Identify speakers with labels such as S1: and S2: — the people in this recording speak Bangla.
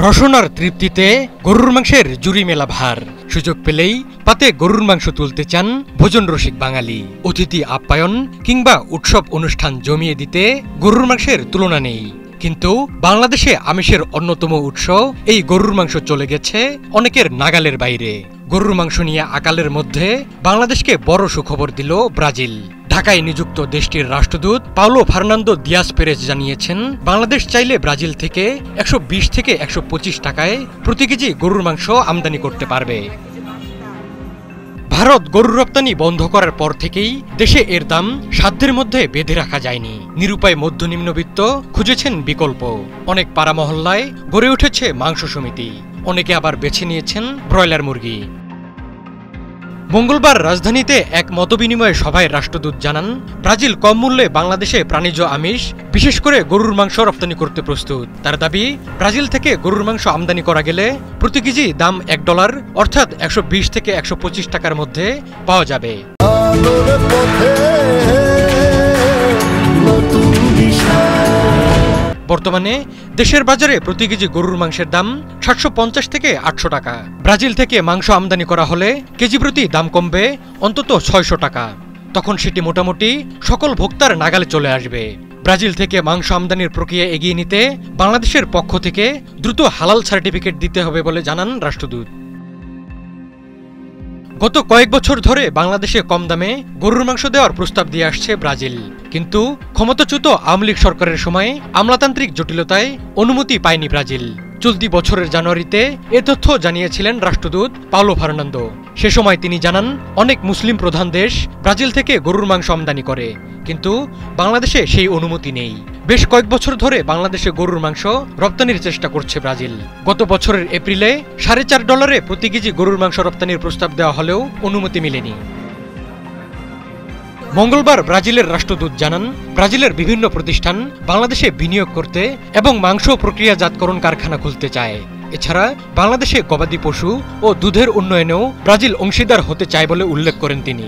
S1: রসনার তৃপ্তিতে গরুর মাংসের জুড়ি মেলা ভার। সুযোগ পেলেই পাতে গরুর মাংস তুলতে চান ভোজন রসিক বাঙালি। অতিথি আপ্যায়ন কিংবা উৎসব অনুষ্ঠান জমিয়ে দিতে গরুর মাংসের তুলনা নেই। কিন্তু বাংলাদেশে আমিষের অন্যতম উৎস এই গরুর মাংস চলে গেছে অনেকের নাগালের বাইরে। গরুর মাংস নিয়ে আকালের মধ্যে বাংলাদেশকে বড় সুখবর দিল ব্রাজিল। ঢাকায় নিযুক্ত দেশটির রাষ্ট্রদূত পাওলো ফার্নান্দো দিয়াস পেরেজ জানিয়েছেন, বাংলাদেশ চাইলে ব্রাজিল থেকে 120 থেকে 125 টাকায় প্রতি কেজি গরুর মাংস আমদানি করতে পারবে। ভারত গরুর রপ্তানি বন্ধ করার পর থেকেই দেশে এর দাম সাধ্যের মধ্যে বেঁধে রাখা যায়নি। নিরুপায় মধ্যনিম্নবিত্ত খুঁজেছেন বিকল্প। অনেক পাড়া মহল্লায় গড়ে উঠেছে মাংস সমিতি, অনেকে আবার বেছে নিয়েছেন ব্রয়লার মুরগি। মঙ্গলবার রাজধানীতে এক মতবিনিময় সভায় রাষ্ট্রদূত জানান, ব্রাজিল কম মূল্যে বাংলাদেশে প্রাণীজ আমিষ বিশেষ করে গরুর মাংস রপ্তানি করতে প্রস্তুত। তার দাবি, ব্রাজিল থেকে গরুর মাংস আমদানি করা গেলে প্রতি কেজি দাম $1 অর্থাৎ 120 থেকে 125 টাকার মধ্যে পাওয়া যাবে। বর্তমানে দেশের বাজারে প্রতি কেজি গরুর মাংসের দাম 750 থেকে 800 টাকা। ব্রাজিল থেকে মাংস আমদানি করা হলে কেজি প্রতি দাম কমবে অন্তত 600 টাকা। তখন সেটি মোটামুটি সকল ভোক্তার নাগালে চলে আসবে। ব্রাজিল থেকে মাংস আমদানির প্রক্রিয়া এগিয়ে নিতে বাংলাদেশের পক্ষ থেকে দ্রুত হালাল সার্টিফিকেট দিতে হবে বলে জানান রাষ্ট্রদূত। গত কয়েক বছর ধরে বাংলাদেশে কম দামে গরুর মাংস দেওয়ার প্রস্তাব দিয়ে আসছে ব্রাজিল, কিন্তু ক্ষমতাচ্যুত আওয়ামী লীগ সরকারের সময় আমলাতান্ত্রিক জটিলতায় অনুমতি পায়নি ব্রাজিল। চলতি বছরের জানুয়ারিতে এ তথ্য জানিয়েছিলেন রাষ্ট্রদূত পাওলো ফার্নান্দো। সে সময় তিনি জানান, অনেক মুসলিম প্রধান দেশ ব্রাজিল থেকে গরুর মাংস আমদানি করে, কিন্তু বাংলাদেশে সেই অনুমতি নেই। বেশ কয়েক বছর ধরে বাংলাদেশে গরুর মাংস রপ্তানির চেষ্টা করছে ব্রাজিল। গত বছরের এপ্রিলে $4.5 প্রতি কেজি গরুর মাংস রপ্তানির প্রস্তাব দেওয়া হলেও অনুমতি মেলেনি। মঙ্গলবার ব্রাজিলের রাষ্ট্রদূত জানান, ব্রাজিলের বিভিন্ন প্রতিষ্ঠান বাংলাদেশে বিনিয়োগ করতে এবং মাংস প্রক্রিয়াজাতকরণ কারখানা খুলতে চায়। এছাড়া বাংলাদেশে গবাদি পশু ও দুধের উন্নয়নেও ব্রাজিল অংশীদার হতে চায় বলে উল্লেখ করেন তিনি।